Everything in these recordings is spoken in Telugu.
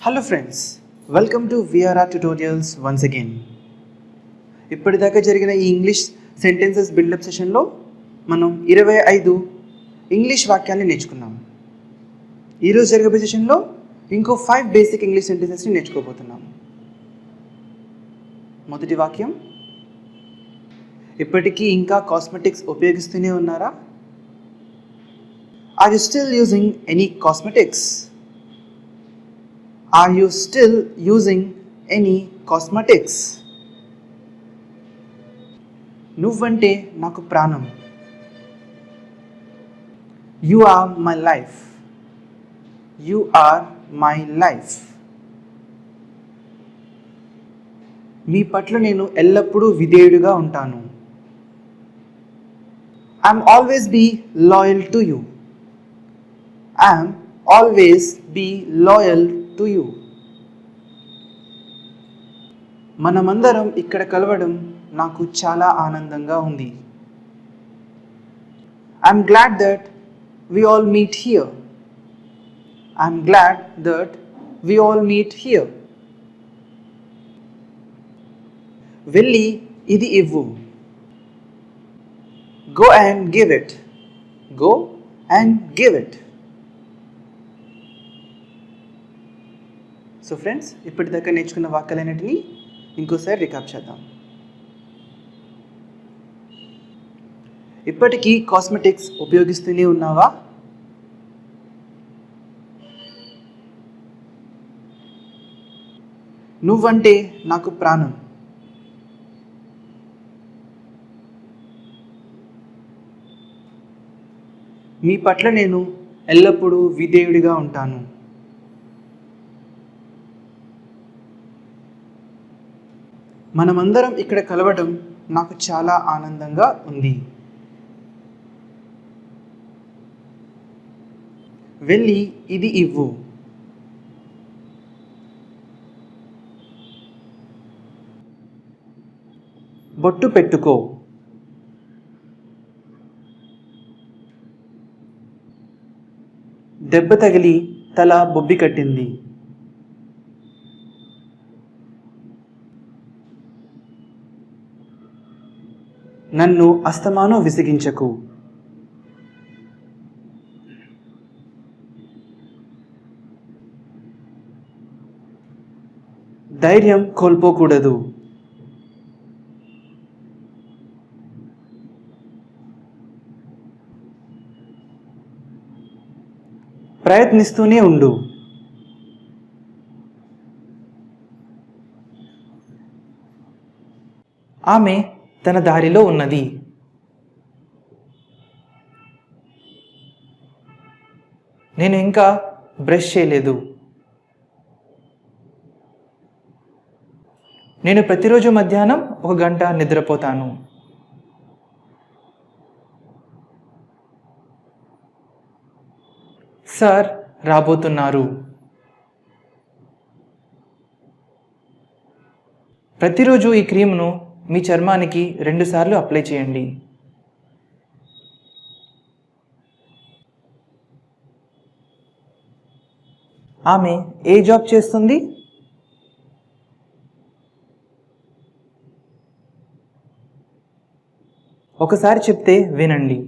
Hello friends, welcome to VRR tutorials once again. ఇప్పటిదాకా జరిగిన ఈ ఇంగ్లీష్ సెంటెన్సెస్ బిల్డప్ సెషన్లో మనం 25 ఇంగ్లీష్ వాక్యాన్ని నేర్చుకున్నాం. ఈరోజు జరగబోయే సెషన్లో ఇంకో 5 బేసిక్ ఇంగ్లీష్ సెంటెన్సెస్ని నేర్చుకోబోతున్నాం. మొదటి వాక్యం, ఇప్పటికీ ఇంకా కాస్మెటిక్స్ ఉపయోగిస్తూనే ఉన్నారా? Are you still using any cosmetics? Are you still using any cosmetics? నువ్వంటే నాకు ప్రాణం. You are my life. You are my life. మీ పట్ల నేను ఎల్లప్పుడూ విధేయుడిగా ఉంటాను. I'm always be loyal to you. I'm always be loyal to you. మనమందరం ఇక్కడ కలవడం నాకు చాలా ఆనందంగా ఉంది. I'm glad that we all meet here. I'm glad that we all meet here. వెళ్ళి ఇది ఇవ్వు. Go and give it. Go and give it. So friends, ఇప్పటిదాకా నేర్చుకున్న వాక్యాలన్నిటినీ ఇంకోసారి రికాప్ చేద్దాం. ఇప్పటికీ కాస్మెటిక్స్ ఉపయోగిస్తూనే ఉన్నావా? నువ్వంటే నాకు ప్రాణం. మీ పట్ల నేను ఎల్లప్పుడూ విధేయుడిగా ఉంటాను. మనమందరం ఇక్కడ కలవడం నాకు చాలా ఆనందంగా ఉంది. వెళ్ళి ఇది ఇవ్వు. బొట్టు పెట్టుకో. దెబ్బ తగిలి తల బొబ్బి కట్టింది. నన్ను అస్తమానం విసిగించకు. ధైర్యం కోల్పోకూడదు. ప్రయత్నిస్తూనే ఉండు. ఆమె తన దారిలో ఉన్నది. నేను ఇంకా బ్రష్ చేయలేదు. నేను ప్రతిరోజు మధ్యాహ్నం 1 గంట నిద్రపోతాను. సార్ రాబోతున్నారు. ప్రతిరోజు ఈ క్రీమ్ను మీ చర్మానికి 2 సార్లు అప్లై చేయండి. ఆమె ఏ జాబ్ చేస్తుంది? ఒకసారి చెప్తే వినండి.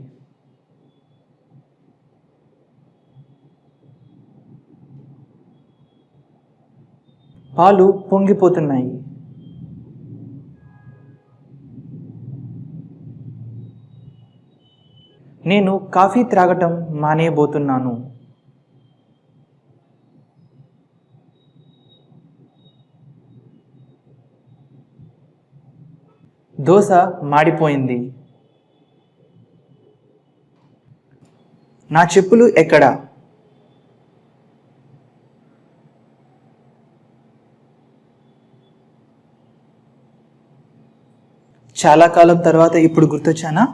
పాలు పొంగిపోతున్నాయి. నేను కాఫీ త్రాగటం మానేయబోతున్నాను. దోశ మాడిపోయింది. నా చెప్పులు ఎక్కడా? చాలా కాలం తర్వాత ఇప్పుడు గుర్తొచ్చానా?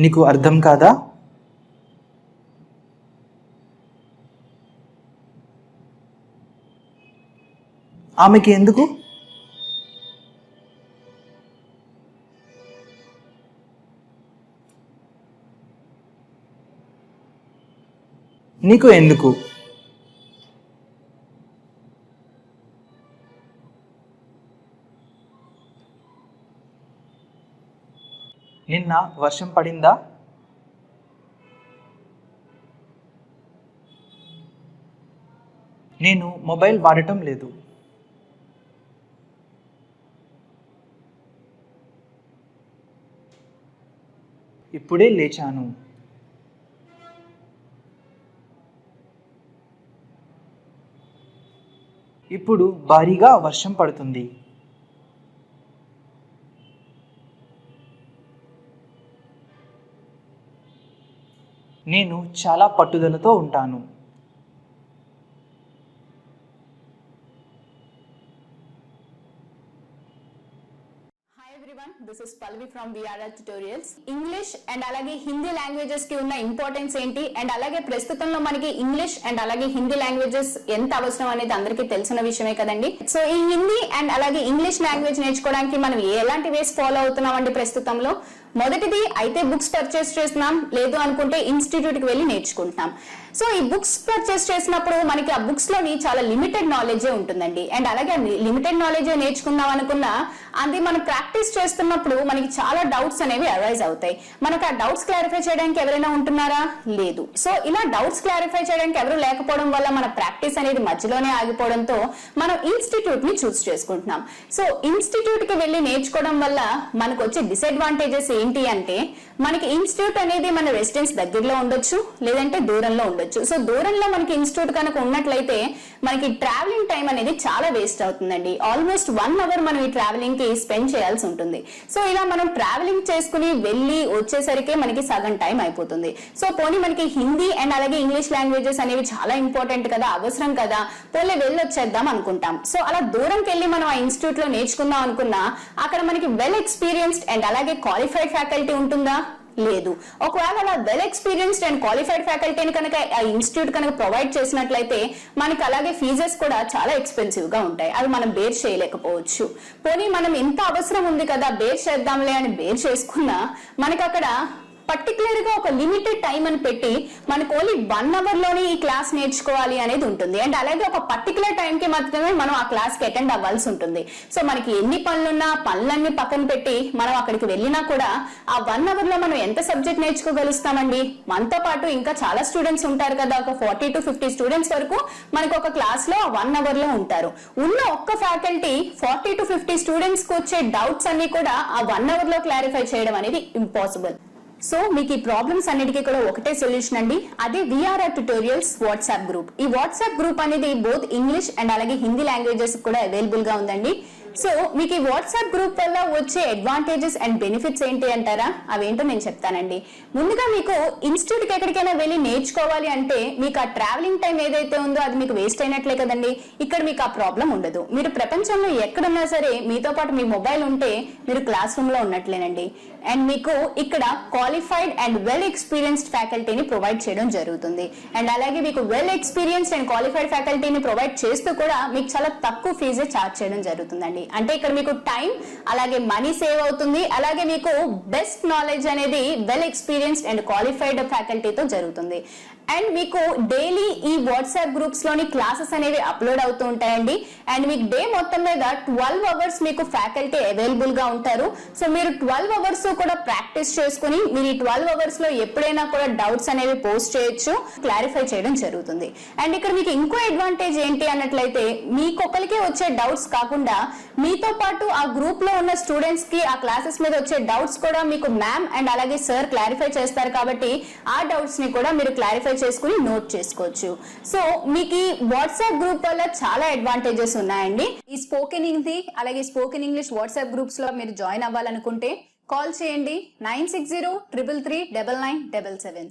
నీకు అర్థం కాదా? ఆమెకి ఎందుకు? నీకు ఎందుకు? నిన్న వర్షం పడిందా? నేను మొబైల్ వాడటం లేదు. ఇప్పుడే లేచాను. ఇప్పుడు భారీగా వర్షం పడుతుంది. నేను చాలా పట్టుదలతో ఉంటాను. This is Pallavi from VRR Tutorials. English and అలాగే హిందీ లాంగ్వేజెస్ కి ఉన్న ఇంపార్టెన్స్ ఏంటి అండ్ అలాగే ప్రస్తుతంలో మనకి ఇంగ్లీష్ అండ్ అలాగే హిందీ లాంగ్వేజెస్ ఎంత అవసరం అనేది అందరికీ తెలిసిన విషయమే కదండి. సో ఈ హిందీ అండ్ అలాగే ఇంగ్లీష్ లాంగ్వేజ్ నేర్చుకోవడానికి మనం ఎలాంటి వేస్ ఫాలో అవుతున్నాం అండి ప్రస్తుతంలో? మొదటిది అయితే బుక్స్ పర్చేస్ చేస్తున్నాం, లేదు అనుకుంటే ఇన్స్టిట్యూట్ కి వెళ్ళి నేర్చుకుంటున్నాం. సో ఈ బుక్స్ పర్చేస్ చేసినప్పుడు మనకి ఆ బుక్స్ లోని చాలా లిమిటెడ్ నాలెడ్జే ఉంటుందండి. అండ్ అలాగే లిమిటెడ్ నాలెడ్జే నేర్చుకుందాం అనుకున్నా అది మనం ప్రాక్టీస్ చేస్తున్నప్పుడు మనకి చాలా డౌట్స్ అనేవి అరైజ్ అవుతాయి. మనకు ఆ డౌట్స్ క్లారిఫై చేయడానికి ఎవరైనా ఉంటున్నారా? లేదు. సో ఇలా డౌట్స్ క్లారిఫై చేయడానికి ఎవరు లేకపోవడం వల్ల మన ప్రాక్టీస్ అనేది మధ్యలోనే ఆగిపోవడంతో మనం ఇన్స్టిట్యూట్ ని చూస్ చేసుకుంటున్నాం. సో ఇన్స్టిట్యూట్ కి వెళ్ళి నేర్చుకోవడం వల్ల మనకు వచ్చే డిసడ్వాంటేజెస్ ఏంటి అంటే, మనకి ఇన్స్టిట్యూట్ అనేది మన రెసిడెన్స్ దగ్గరలో ఉండొచ్చు, లేదంటే దూరంలో ఉండొచ్చు. సో దూరంలో మనకి ఇన్స్టిట్యూట్ కనుక ఉన్నట్లయితే మనకి ట్రావెలింగ్ టైం అనేది చాలా వేస్ట్ అవుతుందండి. ఆల్మోస్ట్ 1 అవర్ మనం ఈ ట్రావెలింగ్ కి స్పెండ్ చేయాల్సి ఉంటుంది. సో ఇలా మనం ట్రావెలింగ్ చేసుకుని వెళ్ళి వచ్చేసరికి మనకి సగం టైం అయిపోతుంది. సో పోనీ మనకి హిందీ అండ్ అలాగే ఇంగ్లీష్ లాంగ్వేజెస్ అనేవి చాలా ఇంపార్టెంట్ కదా, అవసరం కదా, పోలే వెళ్ళి వచ్చేద్దాం అనుకుంటాం. సో అలా దూరంకి వెళ్ళి మనం ఆ ఇన్స్టిట్యూట్ లో నేర్చుకుందాం అనుకున్నా అక్కడ మనకి వెల్ ఎక్స్పీరియన్స్డ్ అండ్ అలాగే క్వాలిఫైడ్ ఫ్యాకల్టీ ఉంటుందా? లేదు. ఒకవేళ అలా వెల్ ఎక్స్పీరియన్స్డ్ అండ్ క్వాలిఫైడ్ ఫ్యాకల్టీని కనుక ఆ ఇన్స్టిట్యూట్ కనుక ప్రొవైడ్ చేసినట్లయితే మనకి అలాగే ఫీజెస్ కూడా చాలా ఎక్స్పెన్సివ్ గా ఉంటాయి. అవి మనం బేర్ చేయలేకపోవచ్చు. పోనీ మనం ఎంత అవసరం ఉంది కదా బేర్ చేద్దాంలే అని బేర్ చేసుకున్నా మనకి అక్కడ పర్టికులర్ గా ఒక లిమిటెడ్ టైం అని పెట్టి మనకు ఓన్లీ 1 అవర్ లోనే ఈ క్లాస్ నేర్చుకోవాలి అనేది ఉంటుంది. అండ్ అలాగే ఒక పర్టికులర్ టైం కి మాత్రమే మనం ఆ క్లాస్ కి అటెండ్ అవ్వాల్సి ఉంటుంది. సో మనకి ఎన్ని పనులున్నా పనులన్నీ పక్కన పెట్టి మనం అక్కడికి వెళ్ళినా కూడా ఆ 1 అవర్ లో మనం ఎంత సబ్జెక్ట్ నేర్చుకోగలుగుతామండి? మనతో పాటు ఇంకా చాలా స్టూడెంట్స్ ఉంటారు కదా, ఒక 40 to 50 స్టూడెంట్స్ వరకు మనకు ఒక క్లాస్ లో 1 అవర్ లో ఉంటారు. ఉన్న ఒక్క ఫ్యాకల్టీ 40 to 50 స్టూడెంట్స్ కి వచ్చే డౌట్స్ అన్ని కూడా ఆ 1 అవర్ లో క్లారిఫై చేయడం అనేది ఇంపాసిబుల్. సో మీకు ఈ ప్రాబ్లమ్స్ అన్నిటికీ కూడా ఒకటే సొల్యూషన్ అండి, అదే VRR ట్యుటోరియల్స్ వాట్సాప్ గ్రూప్. ఈ వాట్సాప్ గ్రూప్ అనేది బోత్ ఇంగ్లీష్ అండ్ అలాగే హిందీ లాంగ్వేజెస్ కూడా అవైలబుల్ గా ఉందండి. సో మీకు ఈ వాట్సాప్ గ్రూప్ వల్ల వచ్చే అడ్వాంటేజెస్ అండ్ బెనిఫిట్స్ ఏంటి అంటారా? అవేంటో నేను చెప్తానండి. ముందుగా మీకు ఇన్స్టిట్యూట్ కి ఎక్కడికైనా వెళ్ళి నేర్చుకోవాలి అంటే మీకు ఆ ట్రావెలింగ్ టైం ఏదైతే ఉందో అది మీకు వేస్ట్ అయినట్లే కదండి. ఇక్కడ మీకు ఆ ప్రాబ్లం ఉండదు. మీరు ప్రపంచంలో ఎక్కడున్నా సరే మీతో పాటు మీ మొబైల్ ఉంటే మీరు క్లాస్ రూమ్ లో ఉన్నట్లేనండి. అండ్ మీకు ఇక్కడ క్వాలిఫైడ్ అండ్ వెల్ ఎక్స్పీరియన్స్డ్ ఫ్యాకల్టీని ప్రొవైడ్ చేయడం జరుగుతుంది. అండ్ అలాగే మీకు వెల్ ఎక్స్పీరియన్స్డ్ అండ్ క్వాలిఫైడ్ ఫ్యాకల్టీని ప్రొవైడ్ చేస్తూ కూడా మీకు చాలా తక్కువ ఫీజే ఛార్జ్ చేయడం జరుగుతుందండి. అంటే ఇక్కడ మీకు టైం అలాగే మనీ సేవ్ అవుతుంది. అలాగే మీకు బెస్ట్ నాలెడ్జ్ అనేది వెల్ ఎక్స్పీరియన్స్డ్ అండ్ క్వాలిఫైడ్ ఫ్యాకల్టీతో జరుగుతుంది. అండ్ మీకు డైలీ ఈ వాట్సాప్ గ్రూప్స్ లోని క్లాసెస్ అనేవి అప్లోడ్ అవుతూ ఉంటాయండి. అండ్ మీకు డే మొత్తం మీద 12 అవర్స్ మీకు ఫ్యాకల్టీ అవైలబుల్ గా ఉంటారు. సో మీరు 12 అవర్స్ కూడా ప్రాక్టీస్ చేసుకుని మీరు ఈ 12 అవర్స్ లో ఎప్పుడైనా కూడా డౌట్స్ అనేవి పోస్ట్ చేయొచ్చు, క్లారిఫై చేయడం జరుగుతుంది. అండ్ ఇక్కడ మీకు ఇంకో అడ్వాంటేజ్ ఏంటి అన్నట్లయితే మీకొకరికే వచ్చే డౌట్స్ కాకుండా మీతో పాటు ఆ గ్రూప్ లో ఉన్న స్టూడెంట్స్ కి ఆ క్లాసెస్ మీద వచ్చే డౌట్స్ కూడా మీకు మ్యామ్ అండ్ అలాగే సార్ క్లారిఫై చేస్తారు. కాబట్టి ఆ డౌట్స్ ని కూడా మీరు క్లారిఫై చేసుకుని నోట్ చేసుకోవచ్చు. సో మీకు ఈ వాట్సాప్ గ్రూప్ వల్ల చాలా అడ్వాంటేజెస్ ఉన్నాయండి. ఈ స్పోకెన్ హిందీ అలాగే స్పోకెన్ ఇంగ్లీష్ వాట్సాప్ గ్రూప్స్ లో మీరు జాయిన్ అవ్వాలనుకుంటే కాల్ చేయండి 9603339977.